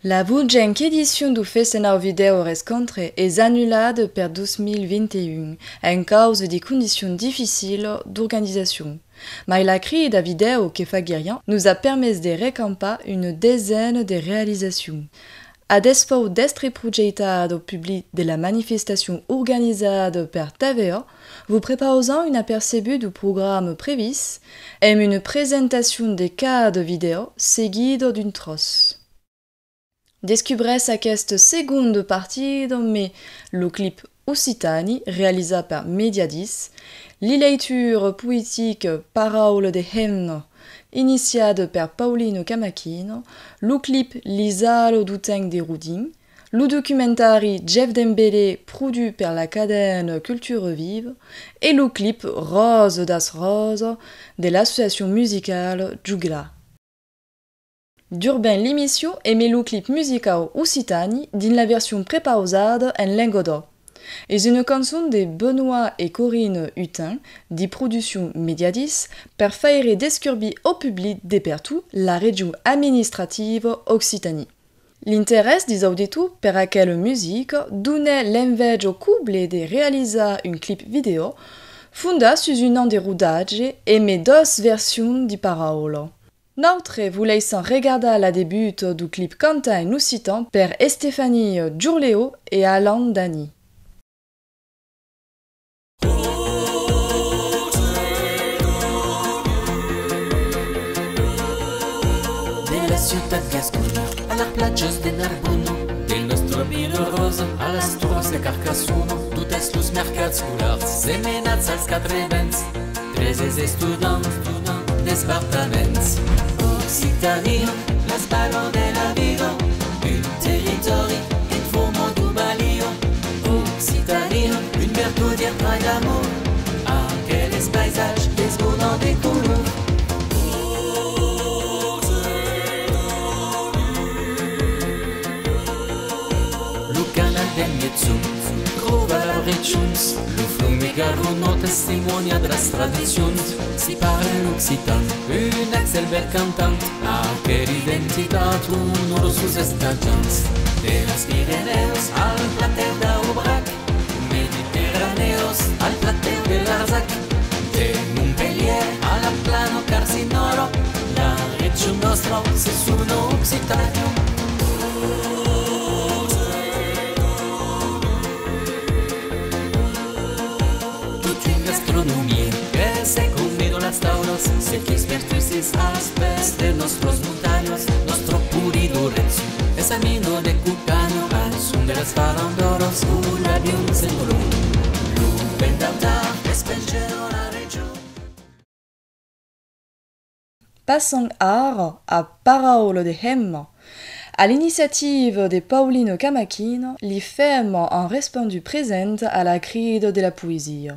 La vuitena edition du Festival Video Rescontre est annulée per 2021 en cause des conditions difficiles d'organisation. Mais la crise de vidéo que fa Guérien nous a permis de recamper une dizaine de réalisations. A despo d'estre projetado public de la manifestation organisée per TVA, vous proposons un aperçu du programme prévu et une présentation des cas de vidéo seguido d'une trosse. Descubrez cette seconde partie mais le clip Occitanie réalisé par Mediadis, la lecture poétique Parole de hymne initiée par Paulino Camacchino, le clip L'Isalo du temps de Rudin, le documentaire Jeff Dembélé produit par la cadène Culture Vive et le clip Rose das Roses de l'association musicale Jugla. D'urbain l'émission émet le clip musical Occitanie dans la version prépausée en lingodo. Et une chanson de Benoît et Corinne Hutin, de production Mediadis, per faire descurber au public de partout la région administrative Occitanie. L'intérêt des auditeurs per aquella musique donnait l'envie couple de réaliser un clip vidéo fondé sur un an de rodage et met deux versions de paroles. Notre vous laissons regarder la début du clip Cantin en occitan per Stéphanie Giurleo et Alain Dany. Della ciutat Gascogna, alla plagios de Narbonne, del nostro vino rosa, alla stros de Carcassonne, totes los mercats colars, semenats als quatre vents, 13 estudiants, departaments. Occitanie, las balons de la vida, un territori en forma d'humanio. Occitanie, une bertaudière plein d'amour, aquelles paysages desbordants des couleurs. Le canal del Mezzo, trova la Brecciuns, le Flumigaro no testimonia de las tradicions. Si parle l'occitan, un excel bel cantant, aquella identitat unor sus estagiants. De las Pirineos al plateu d'Aubrac, Mediterraneos al plateu de l'Arzac, de Montpellier a la plano Carcinoro, la región nostra se suno Occitanio. Gastronomía que se comido las taulas, se que expertices aspectos de nuestros montaños, nuestro purido renzo, es amino de Cucano, al son de las farandoros, un avión se voló, Lupen d'Altar, espelgero la región. Passons à Parole de hymne. À l'initiative de Paulino Camacchino, les femmes ont répondu présentes à la crise de la poésie.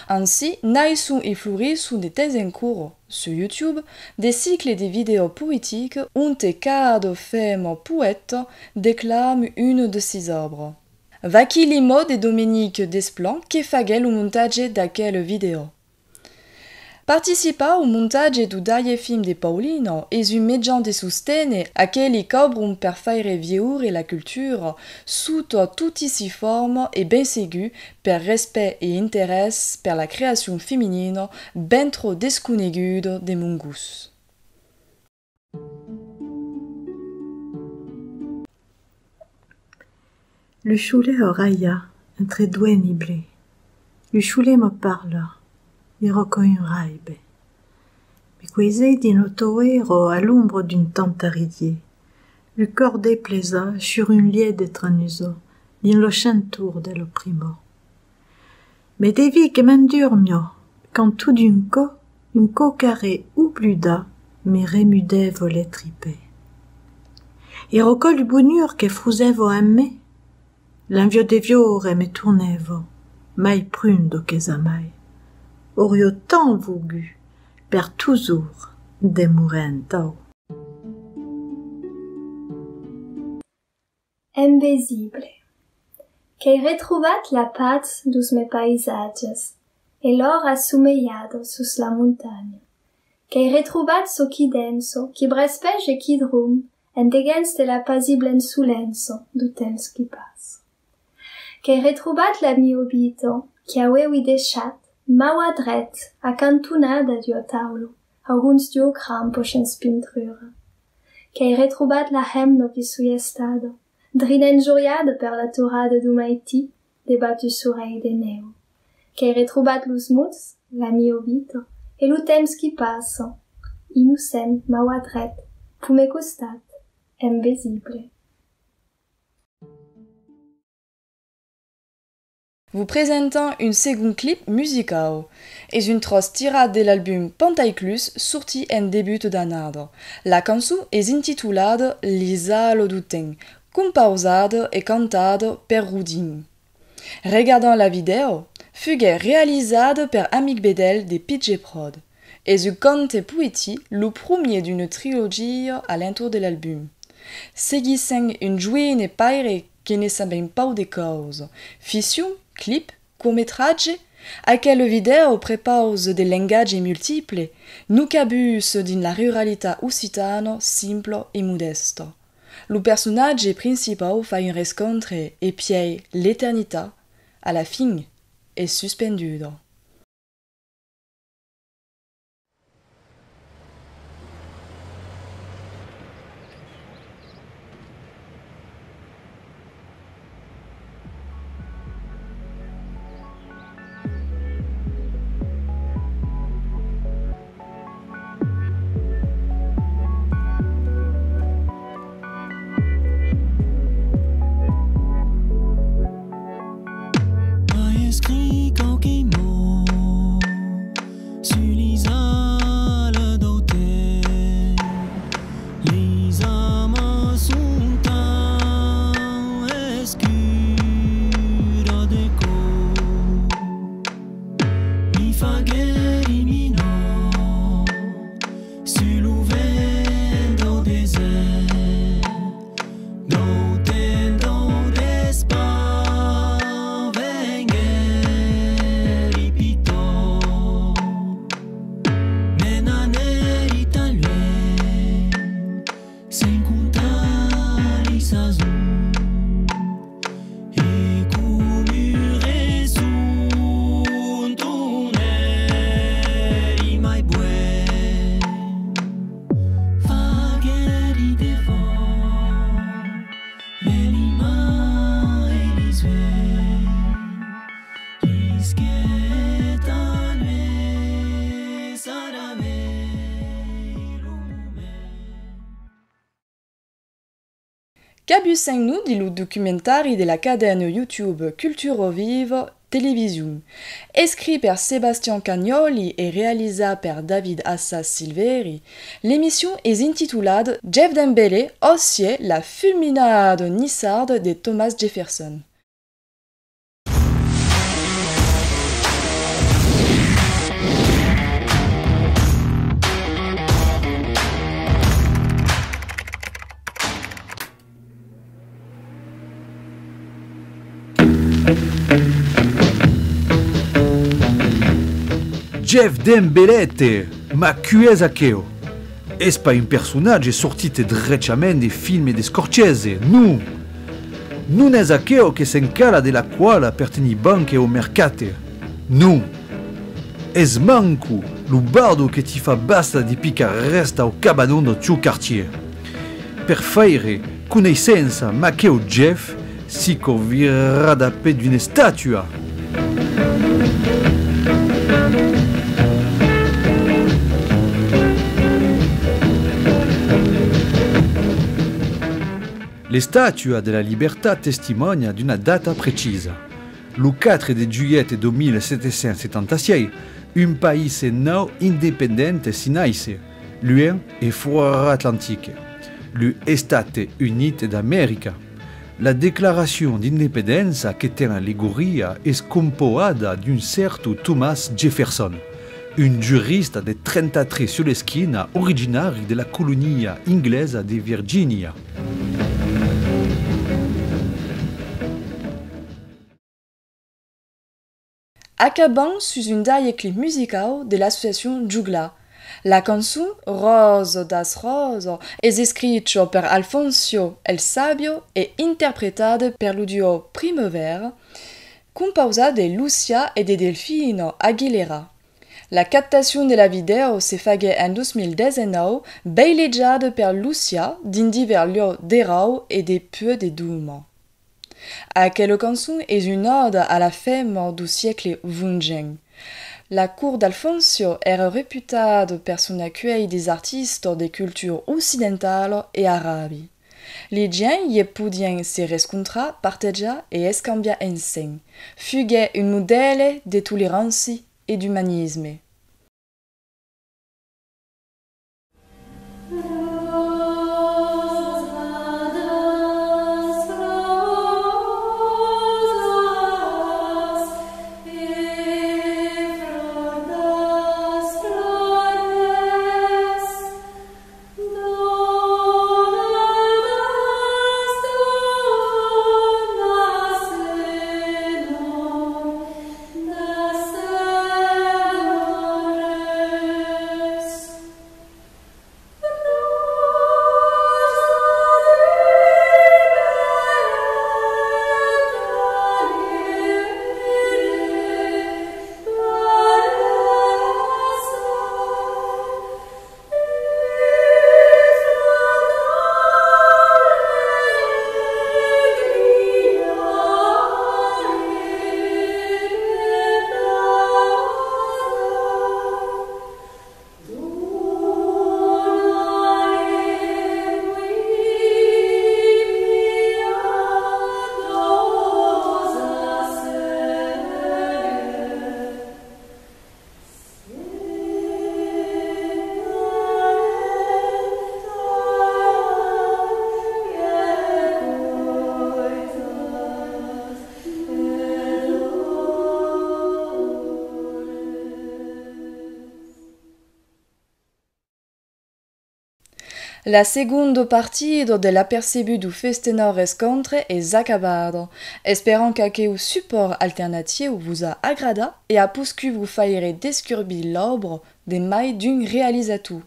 Ainsi, naissent et fleurissent des thèses en cours sur YouTube des cycles de vidéos poétiques où cada femme poète déclame une de ses œuvres. Vaki l'imo de Dominique Desplan qui fait le montage d'aquelle vidéo. Participa au montage du dernier film de Paulino et un médian de soutene a quelli cobrum per faire vieure la culture sotto tutti si forme et ben ségu per respect et intérêt per la création féminine ben trop desconeguda de mongus. Le choulet oraya, un très doué niblé. Le choulet me parla. I rocoi un raibe. Mais quaisé din autoero à l'ombre d'une tente aridier. Le corps déplaisa sur une liede de tranuso, din lo chantour de lo primo. Mais devi que m'endure mio, quand tout d'un un co carré oubluda, mais remude volet tripé. Et rocol du bonheur que frusevo a me, l'invio de viore me tournevo, mai prundo que zamai. Aurio tant voulu, per toujours demurento. Invisible. Que retrouvat la paz dus me paisages, e l'or assumellado sus la montagna. Que retrouvat so qui denso, qui brespege e qui drum, endegens de la pasiblen sulenso du temps qui passe. Qu'ei retrobat l'ami obito, qui aveu deixat, maua dret, a cantonada dio taulo, alguns dio crampos en spintrura. Qu'ei retrobat la hemno qui sui estado, drinen giuriada per la turada du Maiti, debattu sur ei de neu. Qu'ei retrobat lus muts, l'ami obito, e lu temps qui passo, innocent maua dret, pume costat, invisible. Vous présentant une seconde clip musical. És une tros tirada de l'album Pantaiclus sorti en début d'annada. La cançó és intitulada L'Isalo du Temps, composada e cantada per Rudin. Regardant la vidéo, fugué réalisada per Amic Bedel de PJ Prod. És un conte poétique, le premier d'une trilogie à l'entour de l'album. Seguissant une joine paire qui ne savent pas de cause. Fiction, clip, court-métrage, à quelle vidéo prépose des langages multiples, nous cabus din la ruralité occitane simple et modeste. Le personnage principal fait une rencontre et puis l'éternité, à la fin, est suspendue. Écrit quelques mots sur l'isale d'autel. Les âmes sont en escure d'écho. Mi fa guéri minor sur le vent au désert. Cabuseng-nous di lo documentari della cadena YouTube Culture Vive Television, écrit par Sébastien Cagnoli et réalisé par David Assas Silveri. L'émission est intitulée Jeff Dembélé, aussi la fulminade nissarde de Thomas Jefferson. Jeff Dembélé, ma chiesa cheo. Es pas un personaggio sortito direttamente dei film di Scorsese, no. Non è acheo che si incala della quale perteni banche o mercate, no. Es manco lo bardo che ti fa basta di picaresta o cabanon del tuo quartier. Per fare conoscenza ma cheo Jeff si convirà da pe d'una statua. Le statue della libertà testimonia di una data precisa. Le 4 juillet 1776, un paese nou indépendant si naisse, loin et fuori Atlantique, gli Stati Uniti d'America. La déclaration d'indépendance che té l'allegoria è scompoada d'un certo Thomas Jefferson, un jurista de 33 sur l'esquina originario della colonia inglese di Virginia. Acabant sous une dernière clip musicale de l'association Jugla, La canzone Rose das Rose è scritta per Alfonso El Sabio e interpretata per lo duo Primavera, composta de Lucia e de Delfino Aguilera. La captation de la vidéo s'est faite en 2019, bailejada per Lucia din divers lieux d'erau et des peu de Douma. Aquella canzone est une ode à la femme du siècle XX. La cour d'Alfonso era reputata per son accueil des artistes de culture occidentale et arabe. Les gens y podiam se rescontrar, partager et escambiar ensemble. Fugait un modèle de tolérance et d'humanisme. La seconda partida de l'apercebu du festenar rescontre est acabada. Esperant qu'aqueu support alternatiu vous a agrada et a puscu vous faire descurbi l'obre de mai d'un réalisateur.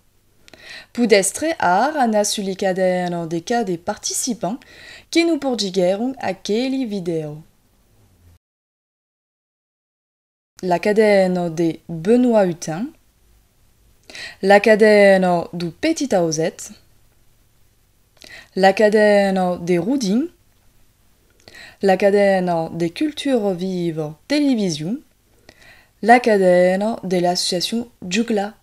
Pudestre ar ana suli caderno de cas des participants qui nous porgigueron aquelle vidéo. La caderno de Benoît Hutin, la caderno du Petit Aosette, la caderno de Roudin, la caderno de Culture Vive Télévision, la caderno de l'association Jugla